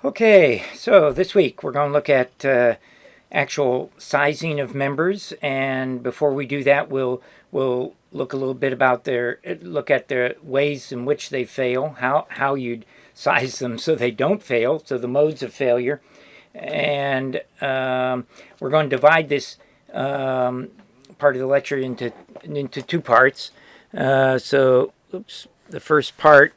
Okay, so this week we're going to look at actual sizing of members, and before we do that, we'll look a little bit about look at the ways in which they fail, how you'd size them so they don't fail, so the modes of failure, and we're going to divide this part of the lecture into two parts. The first part.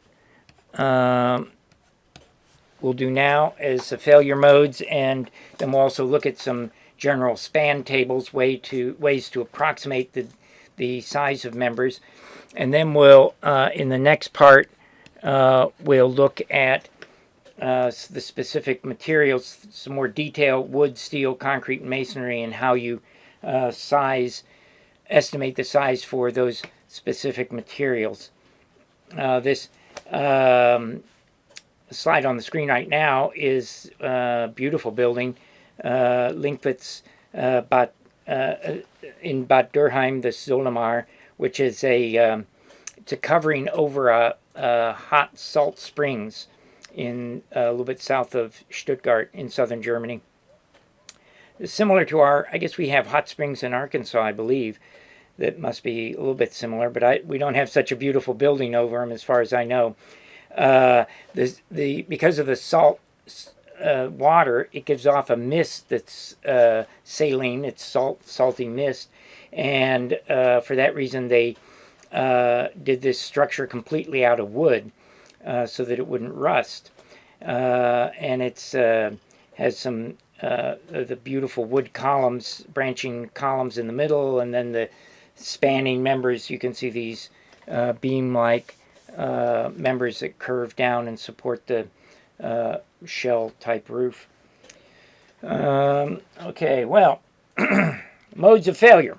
We'll do now is the failure modes, and then we'll also look at some general span tables, ways to approximate the size of members. And then we'll, in the next part, we'll look at the specific materials, some more detail, wood, steel, concrete, and masonry, and how you estimate the size for those specific materials. This slide on the screen right now is a beautiful building, Linkvitz in Bad Dürheim, the Solomar, which is it's a covering over a hot salt springs in a little bit south of Stuttgart in southern Germany. Similar to I guess we have hot springs in Arkansas, I believe. That must be a little bit similar, but we don't have such a beautiful building over them as far as I know. Because of the salt water, it gives off a mist that's saline. It's salty mist, and for that reason they did this structure completely out of wood so that it wouldn't rust. And it's has some the beautiful wood columns, branching columns in the middle, and then the spanning members. You can see these beam-like members that curve down and support the shell-type roof. Okay, well, modes of failure.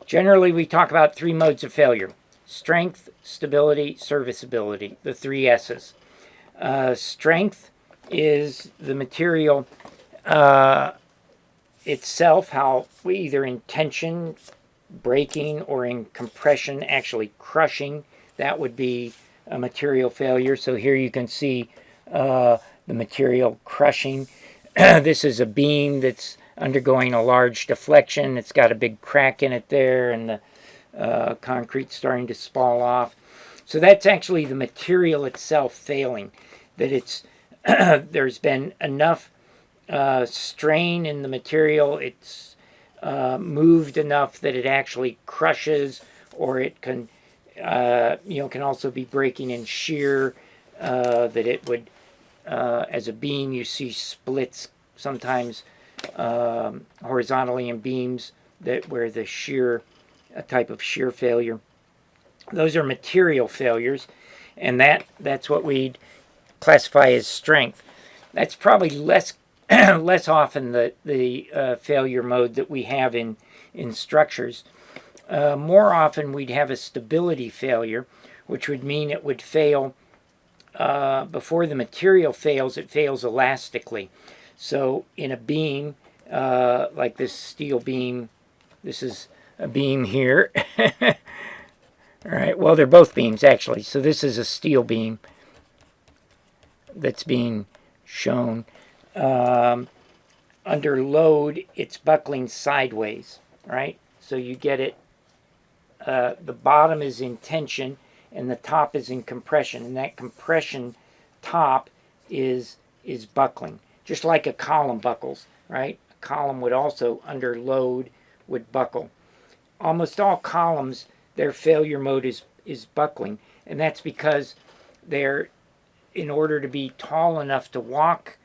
Generally, we talk about three modes of failure: strength, stability, serviceability, the three S's. Strength is the material itself, how we either in tension, breaking, or in compression, actually crushing. That would be a material failure. So here you can see the material crushing. This is a beam that's undergoing a large deflection. It's got a big crack in it there, and the concrete's starting to spall off. So that's actually the material itself failing, that it's there's been enough strain in the material, it's moved enough that it actually crushes, or it can can also be breaking in shear, that it would, as a beam, you see splits sometimes horizontally in beams where the shear, a type of shear failure. Those are material failures, and that's what we'd classify as strength. That's probably less often the failure mode that we have in structures. More often we'd have a stability failure, which would mean it would fail before the material fails. It fails elastically. So in a beam, like this steel beam, this is a beam here. All right, well, they're both beams actually. So this is a steel beam that's being shown. Under load, it's buckling sideways, right? So you get it, the bottom is in tension and the top is in compression, and that compression top is buckling, just like a column buckles, right? A column would also, under load, would buckle. Almost all columns, their failure mode is buckling, and that's because they're, in order to be tall enough to walk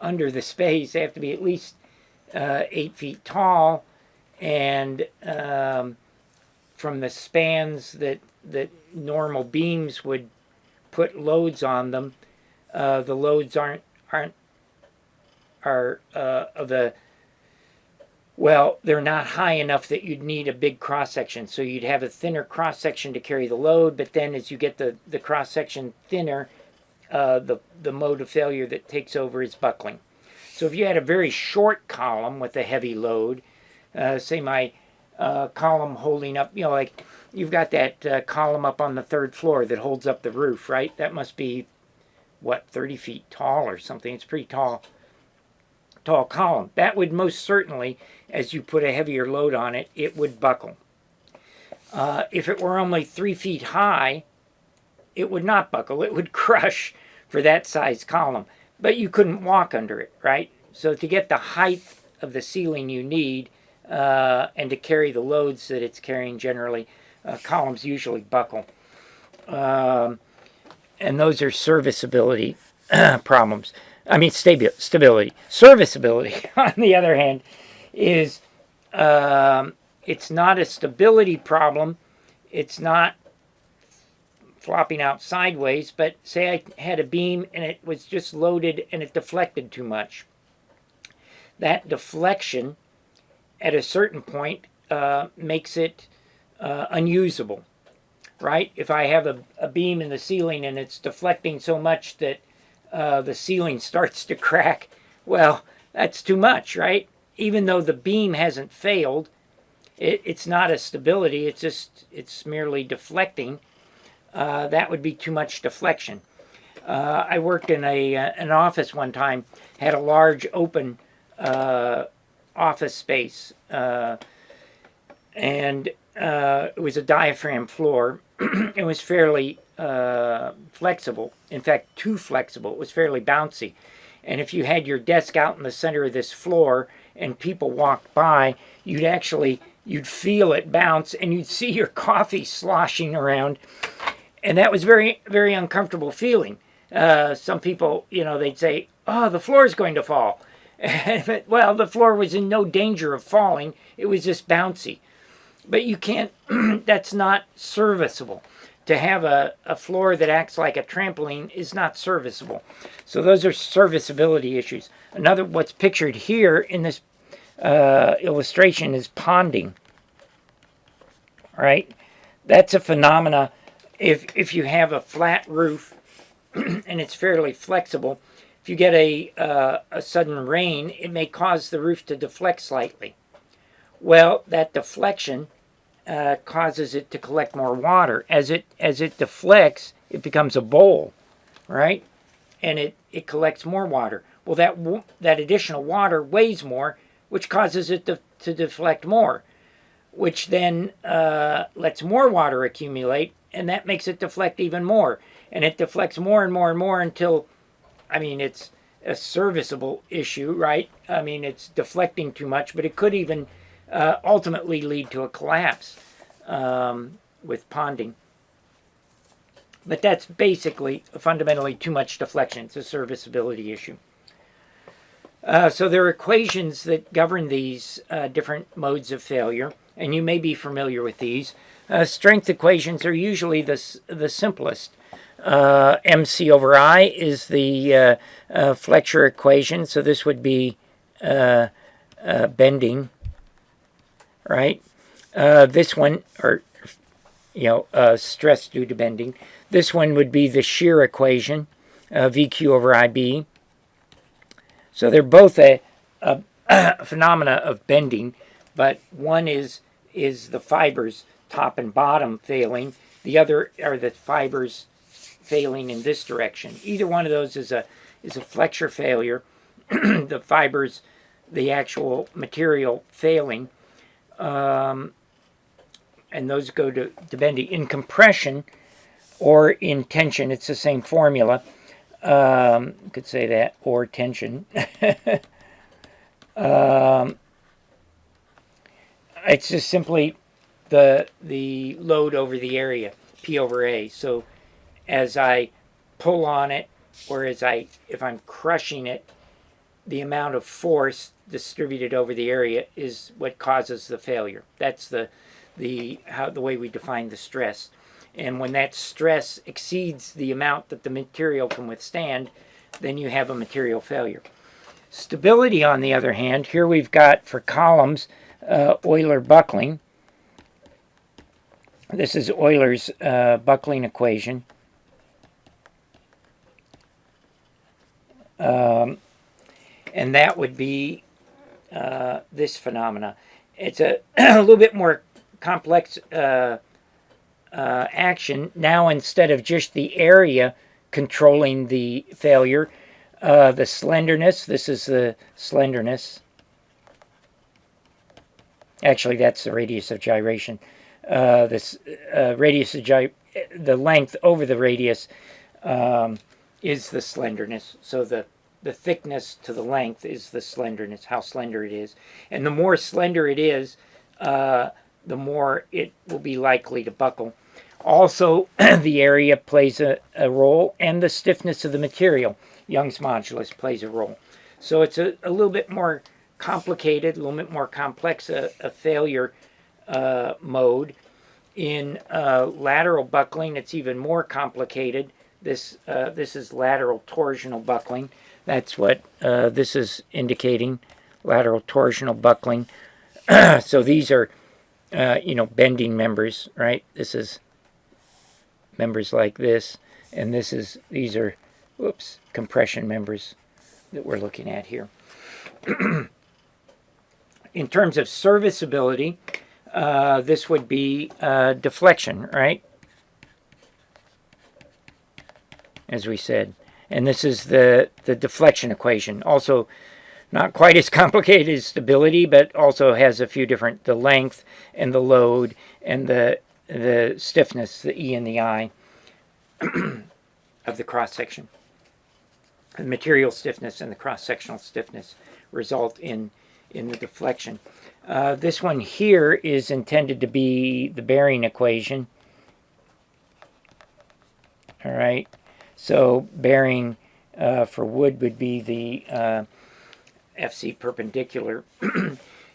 under the space, they have to be at least 8 feet tall, and from the spans that normal beams would put loads on them, the loads are of the, well, they're not high enough that you'd need a big cross section. So you'd have a thinner cross section to carry the load, but then as you get the cross section thinner, the mode of failure that takes over is buckling. So if you had a very short column with a heavy load, say my column holding up, like you've got that column up on the third floor that holds up the roof, right? That must be what, 30 feet tall or something. It's pretty tall column. That would most certainly, as you put a heavier load on it, it would buckle. If it were only 3 feet high, it would not buckle. It would crush for that size column. But you couldn't walk under it, right? So to get the height of the ceiling you need, and to carry the loads that it's carrying generally, columns usually buckle. And those are serviceability problems. I mean, stability. Serviceability, on the other hand, is it's not a stability problem. It's not flopping out sideways, but say I had a beam and it was just loaded and it deflected too much. That deflection at a certain point makes it unusable, right? If I have a beam in the ceiling and it's deflecting so much that the ceiling starts to crack, well, that's too much, right? Even though the beam hasn't failed, it's not a stability, it's merely deflecting. That would be too much deflection. I worked in an office one time, had a large open office space, and it was a diaphragm floor. It was fairly flexible. In fact, too flexible. It was fairly bouncy. And if you had your desk out in the center of this floor and people walked by, you'd feel it bounce and you'd see your coffee sloshing around. And that was very, very uncomfortable feeling. Some people, they'd say, oh, the floor is going to fall. Well, the floor was in no danger of falling. It was just bouncy. But you can't, that's not serviceable. To have a floor that acts like a trampoline is not serviceable. So those are serviceability issues. What's pictured here in this illustration is ponding, right? That's a phenomena. If you have a flat roof and it's fairly flexible, if you get a sudden rain, it may cause the roof to deflect slightly. Well, that deflection causes it to collect more water. As it deflects, it becomes a bowl, right? And it collects more water. Well, that additional water weighs more, which causes it to deflect more, which then lets more water accumulate, and that makes it deflect even more. And it deflects more and more and more until, it's a serviceable issue, right? It's deflecting too much, but it could even ultimately lead to a collapse with ponding. But that's basically fundamentally too much deflection. It's a serviceability issue. So there are equations that govern these different modes of failure, and you may be familiar with these. Strength equations are usually the simplest. MC over I is the flexure equation, so this would be bending, right? This one, or stress due to bending. This one would be the shear equation, VQ over IB. So they're both a phenomena of bending, but one is the fibers top and bottom failing. The other are the fibers failing in this direction. Either one of those is a flexure failure. The fibers, the actual material failing, and those go to bending. In compression or in tension, it's the same formula. You could say that, or tension. It's just simply the load over the area, P over A. So as I pull on it, or if I'm crushing it, the amount of force distributed over the area is what causes the failure. That's the way we define the stress. And when that stress exceeds the amount that the material can withstand, then you have a material failure. Stability, on the other hand, here we've got for columns Euler buckling. This is Euler's buckling equation. And that would be this phenomena. It's a little bit more complex action. Now, instead of just the area controlling the failure. The slenderness, this is the slenderness. Actually, that's the radius of gyration. This radius of the length over the radius is the slenderness. So the thickness to the length is the slenderness, how slender it is. And the more slender it is, the more it will be likely to buckle. Also, the area plays a role, and the stiffness of the material, Young's modulus, plays a role. So it's a little bit more complicated, a little bit more complex a failure mode. In lateral buckling, it's even more complicated. This is lateral torsional buckling. That's what this is indicating, lateral torsional buckling. So these are, bending members, right? This is members like this, and these are, compression members that we're looking at here. In terms of serviceability, this would be deflection, right? As we said. And this is the deflection equation. Also, not quite as complicated as stability, but also has a few different, the length and the load and the stiffness, the E and the I of the cross-section. The material stiffness and the cross-sectional stiffness result in the deflection. This one here is intended to be the bearing equation. All right. So bearing for wood would be the FC perpendicular.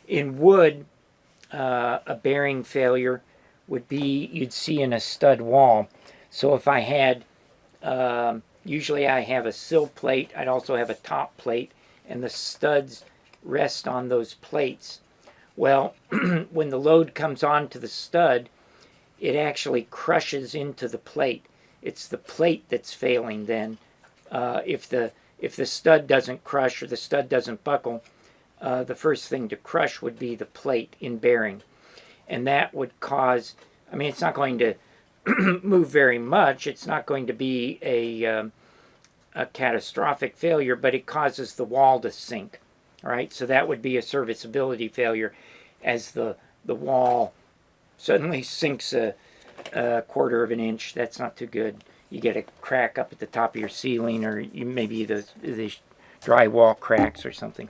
In wood, a bearing failure would be, you'd see in a stud wall. So if I had, usually I have a sill plate, I'd also have a top plate, and the studs rest on those plates. Well, when the load comes onto the stud, it actually crushes into the plate. It's the plate that's failing then. If the stud doesn't crush or the stud doesn't buckle, the first thing to crush would be the plate in bearing. And that would cause, it's not going to move very much. It's not going to be a catastrophic failure, but it causes the wall to sink. All right, so that would be a serviceability failure as the wall suddenly sinks a quarter of an inch. That's not too good. You get a crack up at the top of your ceiling, or maybe the drywall cracks or something.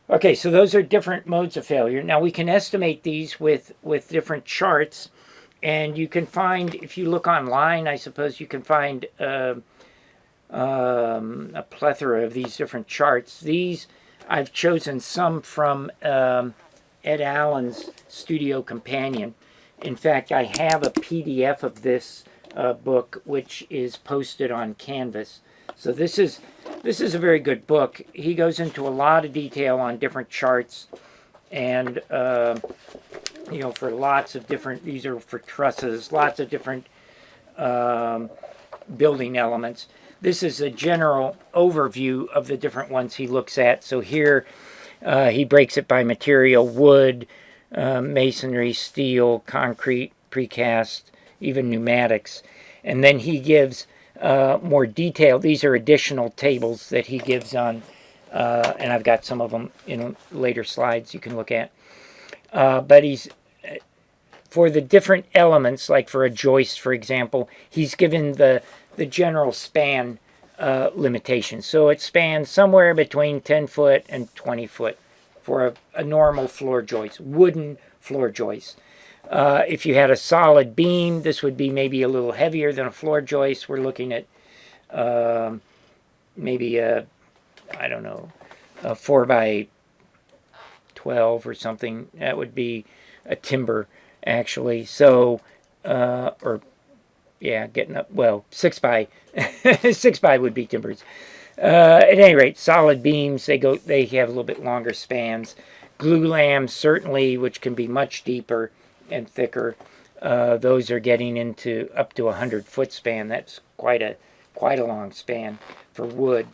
Okay, so those are different modes of failure. Now we can estimate these with different charts, and you can find, if you look online, I suppose you can find a plethora of these different charts. These, I've chosen some from Ed Allen's Studio Companion. In fact, I have a PDF of this book, which is posted on Canvas. So this is a very good book. He goes into a lot of detail on different charts, and for lots of different, these are for trusses, lots of different building elements. This is a general overview of the different ones he looks at. So here he breaks it by material: wood, masonry, steel, concrete, precast, even pneumatics. And then he gives more detail. These are additional tables that he gives on, and I've got some of them in later slides you can look at. But he's, for the different elements, like for a joist, for example, he's given the general span limitation. So it spans somewhere between 10 foot and 20 foot for a normal floor joist, wooden floor joist. If you had a solid beam, this would be maybe a little heavier than a floor joist. We're looking at maybe a 4 by 12 or something. That would be a timber, actually. So, getting up, 6 by 6 by would be timbers. At any rate, solid beams, they have a little bit longer spans. Glue lams, certainly, which can be much deeper and thicker. Those are getting into up to 100-foot span. That's quite a long span for wood.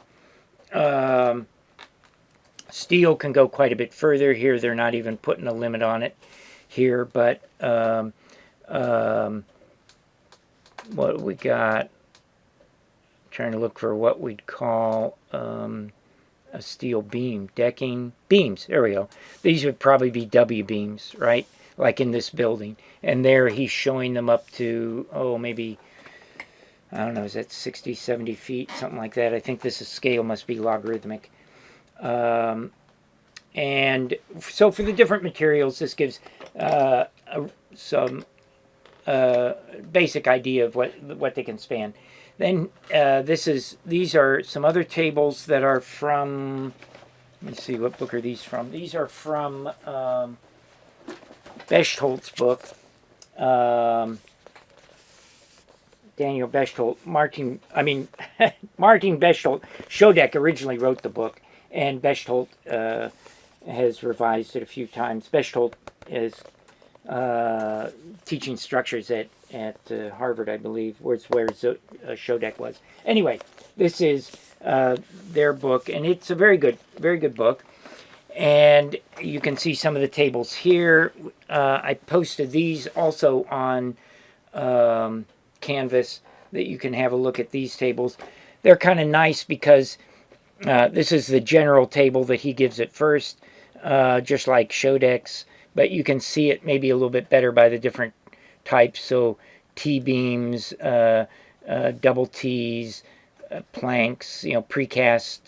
Steel can go quite a bit further. Here they're not even putting a limit on it here, but what we got, trying to look for what we'd call a steel beam. Decking beams. There we go. These would probably be W beams, right? Like in this building. And there he's showing them up to, oh, maybe, I don't know, is that 60, 70 feet? Something like that. I think this scale must be logarithmic. And so for the different materials, this gives some basic idea of what they can span. Then these are some other tables that are from, let me see, what book are these from? These are from Bechtolt's book. Daniel Bechtold, Martin Bechtold. Schodek originally wrote the book, and Bechtold has revised it a few times. Bechtold is teaching structures at Harvard, I believe, where Schodek was. Anyway, this is their book, and it's a very good book. And you can see some of the tables here. I posted these also on Canvas, that you can have a look at these tables. They're kind of nice because this is the general table that he gives at first, just like Schodek's, but you can see it maybe a little bit better by the different types. So T-beams, double T's, planks, precast.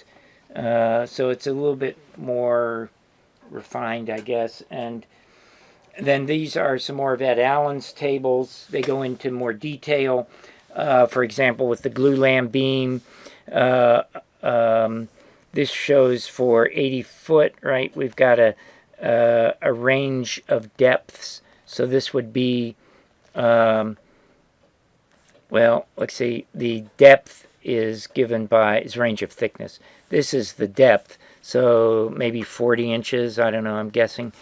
So it's a little bit more refined, I guess. And then these are some more of Ed Allen's tables. They go into more detail. For example, with the glulam beam, this shows for 80 foot, right? We've got a range of depths. So this would be, well, let's see, the depth is given by its range of thickness. This is the depth, so maybe 40 inches, I don't know, I'm guessing.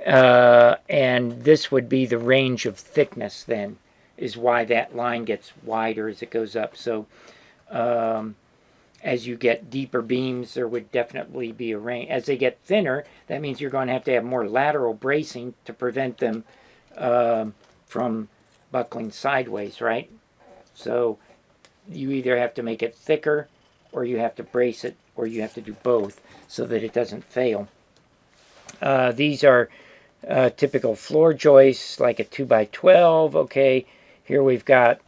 And this would be the range of thickness then, is why that line gets wider as it goes up. So as you get deeper beams, there would definitely be a range. As they get thinner, that means you're going to have more lateral bracing to prevent them from buckling sideways, right? So you either have to make it thicker, or you have to brace it, or you have to do both so that it doesn't fail. These are typical floor joists, like a 2x12. Okay, here we've got,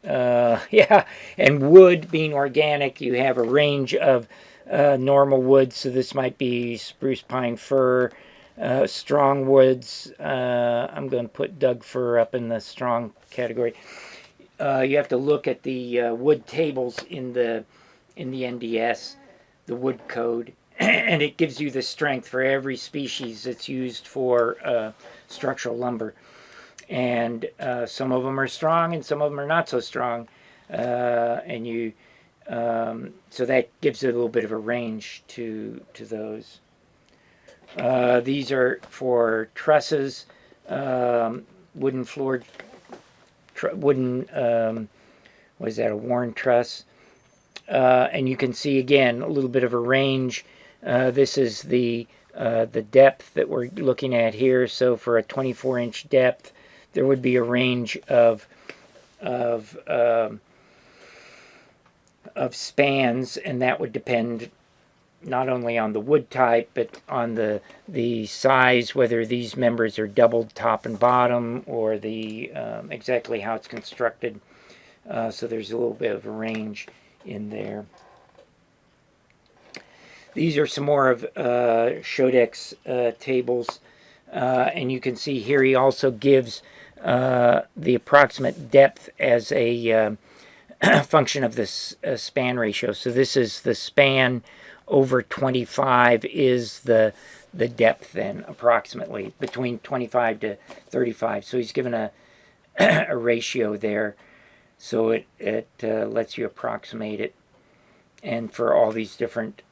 yeah, and wood being organic, you have a range of normal wood. So this might be spruce, pine, fir, strong woods. I'm going to put Doug fir up in the strong category. You have to look at the wood tables in the NDS, the wood code, and it gives you the strength for every species that's used for structural lumber. And some of them are strong and some of them are not so strong. And you, so that gives it a little bit of a range to those. These are for trusses, wooden floor, wooden, what is that, a worn truss. And you can see again a little bit of a range. This is the depth that we're looking at here. So for a 24-inch depth, there would be a range of spans, and that would depend not only on the wood type, but on the size, whether these members are doubled top and bottom, or the exactly how it's constructed. So there's a little bit of a range in there. These are some more of Schodek's tables, and you can see here he also gives the approximate depth as a function of this span ratio. So this is the span over 25 is the depth then, approximately, between 25 to 35. So he's given a ratio there, so it lets you approximate it. And for all these different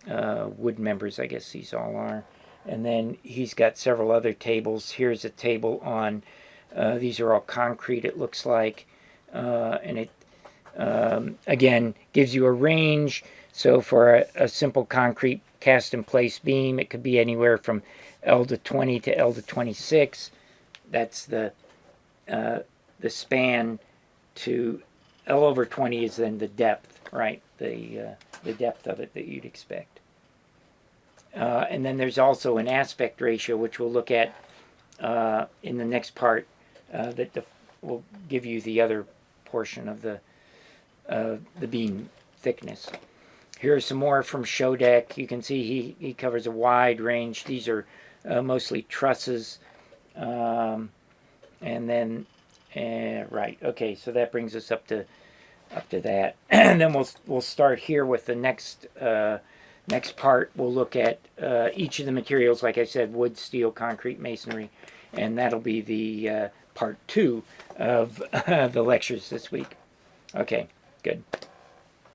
wood members, I guess these all are. And then he's got several other tables. Here's a table on, these are all concrete, it looks like. And it, again, gives you a range. So for a simple concrete cast-in-place beam, it could be anywhere from L to 20 to L to 26. That's the span to L over 20 is then the depth, right? The depth of it that you'd expect. And then there's also an aspect ratio, which we'll look at in the next part, that will give you the other portion of the beam thickness. Here's some more from Shodek. You can see he covers a wide range. These are mostly trusses. And then, right, okay, so that brings us up to that. And then we'll start here with the next part. We'll look at each of the materials, like I said, wood, steel, concrete, masonry, and that'll be the part 2 of the lectures this week. Okay, good.